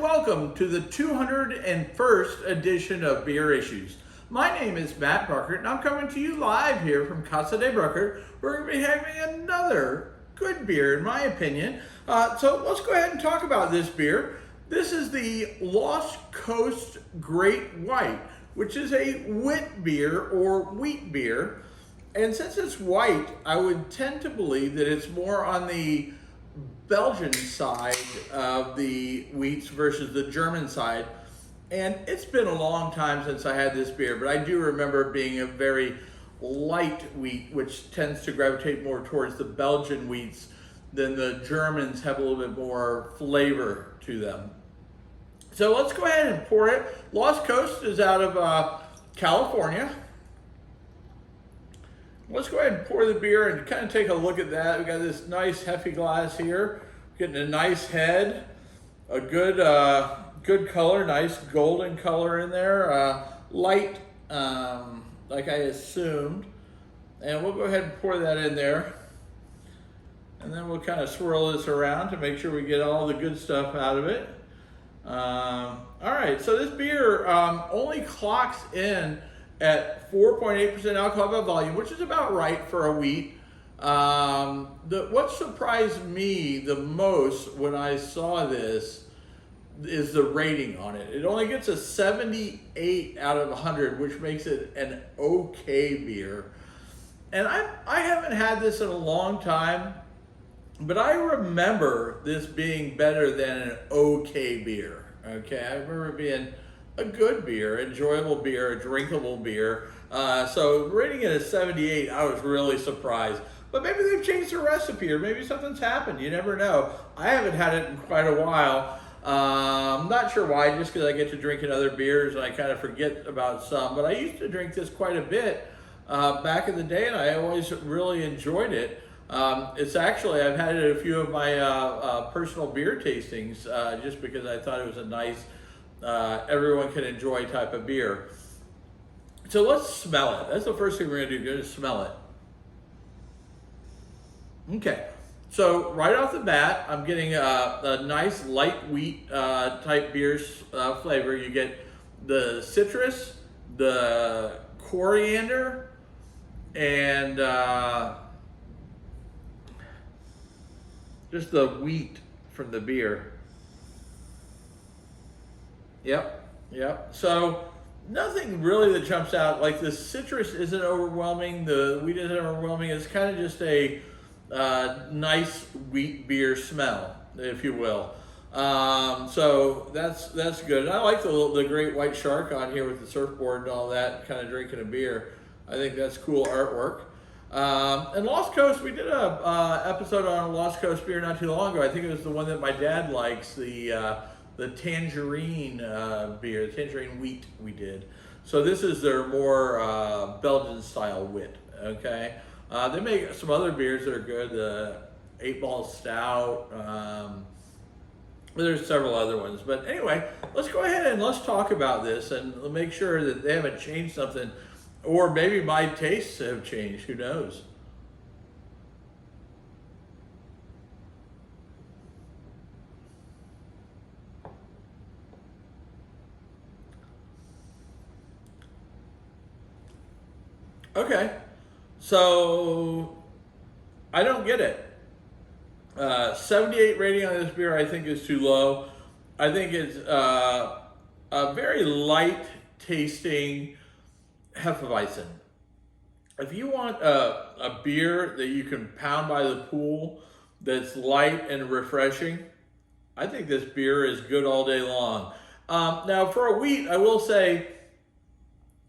welcome to the 201st edition of Beer Issues. My name is Matt Bruckert, and I'm coming to you live here from Casa de Bruckert. We're going to be having another good beer, in my opinion. So let's go ahead and talk about this beer. This is the Lost Coast Great White, which is a wit beer or wheat beer. And since it's white, I would tend to believe that it's more on the Belgian side of the wheats versus the German side. And it's been a long time since I had this beer, but I do remember it being a very light wheat, which tends to gravitate more towards the Belgian wheats than the Germans have a little bit more flavor to them. So let's go ahead and pour it. Lost Coast is out of California. Let's go ahead and pour the beer and kind of take a look at that. We've got this nice hefty glass here, getting a nice head, a good color, nice golden color in there, light, like I assumed. And we'll go ahead and pour that in there. And then we'll kind of swirl this around to make sure we get all the good stuff out of it. All right, so this beer only clocks in at 4.8% alcohol by volume, which is about right for a wheat. What surprised me the most when I saw this is the rating on it. It only gets a 78 out of 100, which makes it an okay beer. And I haven't had this in a long time, but I remember this being better than an okay beer. Okay, I remember it being a good beer, enjoyable beer, a drinkable beer. So rating it a 78, I was really surprised. But maybe they've changed the recipe, or maybe something's happened. You never know. I haven't had it in quite a while. I'm not sure why, just because I get to drinking other beers and I kind of forget about some. But I used to drink this quite a bit back in the day, and I always really enjoyed it. It's actually, I've had it at a few of my personal beer tastings just because I thought it was a nice, everyone can enjoy type of beer. So let's smell it. That's the first thing we're going to do. We're going to smell it. Okay. So right off the bat, I'm getting a nice light wheat type beer flavor. You get the citrus, the coriander, and just the wheat from the beer. Yep. So nothing really that jumps out. Like the citrus isn't overwhelming. The wheat isn't overwhelming. It's kind of just a nice wheat beer smell, if you will. So that's good. And I like the great white shark on here with the surfboard and all that, kind of drinking a beer. I think that's cool artwork. And Lost Coast, we did a episode on a Lost Coast beer not too long ago. I think it was the one that my dad likes, the tangerine beer, the tangerine wheat we did. So this is their more Belgian style wit, okay? They make some other beers that are good, the 8-Ball Stout, there's several other ones. But anyway, let's go ahead and let's talk about this and make sure that they haven't changed something, or maybe my tastes have changed, who knows? Okay, so I don't get it. 78 rating on this beer I think is too low. I think it's a very light tasting Hefeweizen. If you want a beer that you can pound by the pool that's light and refreshing, I think this beer is good all day long. Now for a wheat, I will say,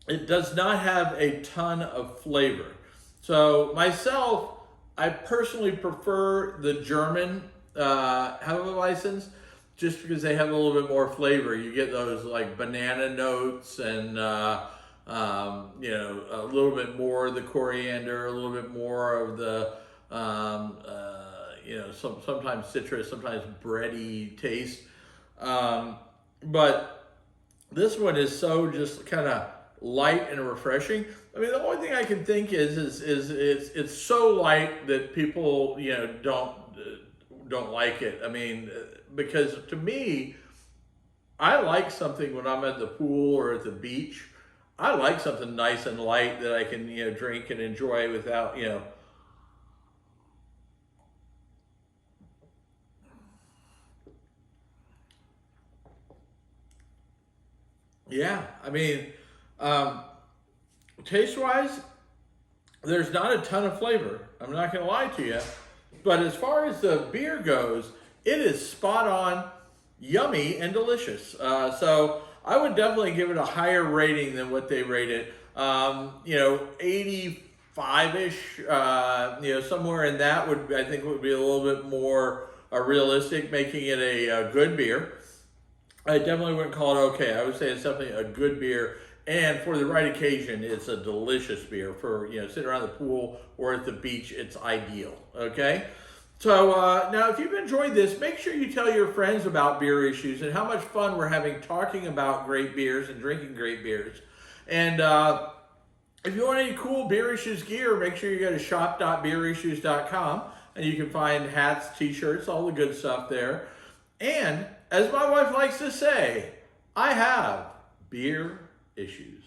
it does not have a ton of flavor. So myself, I personally prefer the German Hefeweizens just because they have a little bit more flavor. You get those like banana notes and you know, a little bit more of the coriander, a little bit more of the you know, sometimes citrus, sometimes bready taste. But this one is so just kind of light and refreshing. I mean, the only thing I can think is it's so light that people, you know, don't like it. I mean, because to me, I like something when I'm at the pool or at the beach. I like something nice and light that I can, drink and enjoy without, yeah. I mean, um, taste wise, there's not a ton of flavor. I'm not going to lie to you. But as far as the beer goes, it is spot on, yummy, and delicious. So I would definitely give it a higher rating than what they rate it. 85-ish, somewhere in that I think would be a little bit more realistic, making it a good beer. I definitely wouldn't call it okay. I would say it's definitely a good beer. And for the right occasion, it's a delicious beer. For, sitting around the pool or at the beach, it's ideal. Okay? So now, if you've enjoyed this, make sure you tell your friends about Beer Issues and how much fun we're having talking about great beers and drinking great beers. And if you want any cool Beer Issues gear, make sure you go to shop.beerissues.com and you can find hats, t-shirts, all the good stuff there. And as my wife likes to say, I have beer issues.